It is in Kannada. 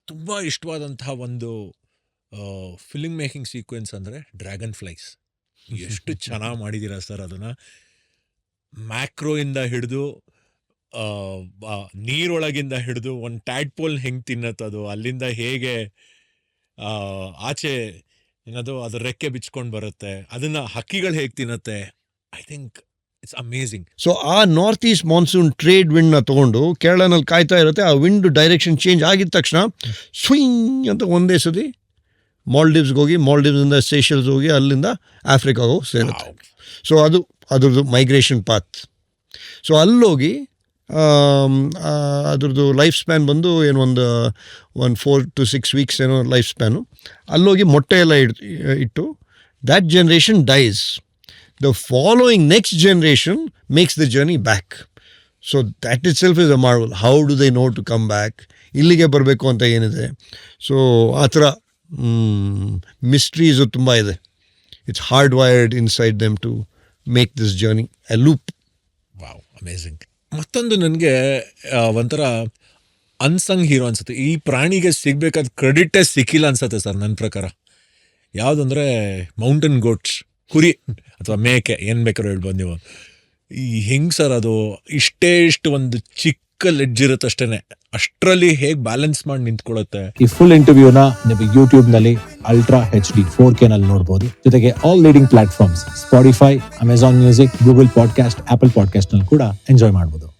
ತುಂಬ ಇಷ್ಟವಾದಂತಹ ಒಂದು ಫಿಲ್ಮ್ ಮೇಕಿಂಗ್ ಸೀಕ್ವೆನ್ಸ್ ಅಂದರೆ ಡ್ರ್ಯಾಗನ್ ಫ್ಲೈಸ್. ಎಷ್ಟು ಚೆನ್ನಾಗಿ ಮಾಡಿದ್ದೀರಾ ಸರ್ ಅದನ್ನು. ಮ್ಯಾಕ್ರೋಯಿಂದ ಹಿಡಿದು ನೀರೊಳಗಿಂದ ಹಿಡಿದು ಒಂದು ಟ್ಯಾಡ್ಪೋಲ್ ಹೆಂಗೆ ತಿನ್ನತ್ತದು, ಅಲ್ಲಿಂದ ಹೇಗೆ ಆಚೆ ಏನದು ಅದು ರೆಕ್ಕೆ ಬಿಚ್ಕೊಂಡು ಬರುತ್ತೆ, ಅದನ್ನು ಹಕ್ಕಿಗಳು ಹೇಗೆ ತಿನ್ನತ್ತೆ. I think it's amazing. So ಆ ನಾರ್ತ್ ಈಸ್ಟ್ ಮಾನ್ಸೂನ್ ಟ್ರೇಡ್ ವಿಂಡ್ನ ತೊಗೊಂಡು ಕೇರಳನಲ್ಲಿ ಕಾಯ್ತಾ ಇರುತ್ತೆ. ಆ ವಿಂಡ್ ಡೈರೆಕ್ಷನ್ ಚೇಂಜ್ ಆಗಿದ ತಕ್ಷಣ ಸ್ವಿಂಗ್ ಅಂತ ಒಂದೇ ಸತಿ ಮಾಲ್ಡೀವ್ಸ್ಗೆ ಹೋಗಿ, ಮಾಲ್ಡೀವ್ಸಿಂದ ಸೀಶೆಲ್ಸ್ ಹೋಗಿ, ಅಲ್ಲಿಂದ ಆಫ್ರಿಕಾಗೆ ಹೋಗಿ ಸೇರುತ್ತೆ. ಸೊ ಅದ್ರದ್ದು ಮೈಗ್ರೇಷನ್ ಪಾತ್. ಸೊ ಅಲ್ಲೋಗಿ ಅದ್ರದ್ದು ಲೈಫ್ ಸ್ಪ್ಯಾನ್ ಬಂದು ಏನು ಒಂದು 4 to 6 weeks ಏನೋ ಲೈಫ್ ಸ್ಪ್ಯಾನು. ಅಲ್ಲೋಗಿ ಮೊಟ್ಟೆ ಎಲ್ಲ ಇಟ್ಟು that generation dies. The following next generation makes the journey back. So that itself is a marvel. How do they know to come back? ಇಲ್ಲಿಗೆ ಬರಬೇಕು ಅಂತ ಏನಿದೆ. ಸೊ ಆ ಥರ ಮಿಸ್ಟ್ರೀಸು ತುಂಬ ಇದೆ. It's hard wired inside them to make this journey a loop. Wow, amazing. ಮತ್ತೊಂದು ನನಗೆ ಒಂಥರ ಅನ್ಸಂಗ್ ಹೀರೋ ಅನ್ಸುತ್ತೆ. ಈ ಪ್ರಾಣಿಗೆ ಸಿಗಬೇಕಾದ ಕ್ರೆಡಿಟೇ ಸಿಕ್ಕಿಲ್ಲ ಅನ್ಸುತ್ತೆ ಸರ್ ನನ್ನ ಪ್ರಕಾರ. ಯಾವುದಂದರೆ ಮೌಂಟೇನ್ ಗೋಟ್ಸ್, ಕುರಿ ಅಥವಾ ಮೇಕೆ, ಏನು ಬೇಕಾದ್ರೂ ಹೇಳ್ಬೋದು ನೀವು. ಈ ಹೆಂಗೆ ಸರ್ ಅದು ಇಷ್ಟು ಒಂದು ಚಿಕ್ಕ ಲೆಡ್ಜ್ ಇರುತ್ತೆ ಅಷ್ಟೇ, ಅಷ್ಟರಲ್ಲಿ ಹೇಗೆ ಬ್ಯಾಲೆನ್ಸ್ ಮಾಡಿ ನಿಂತ್ಕೊಳ್ಳುತ್ತೆ. ಈ ಫುಲ್ ಇಂಟರ್ವ್ಯೂನ ನೀವು ಯೂಟ್ಯೂಬ್ನಲ್ಲಿ Ultra HD 4K ನಲ್ಲಿ ನೋಡ್ಬೋದು. ಜೊತೆಗೆ all leading platforms Spotify, Amazon music, Google podcast, apple podcast ನಲ್ಲಿ ಕೂಡ ಎಂಜಾಯ್ ಮಾಡ್ಬೋದು.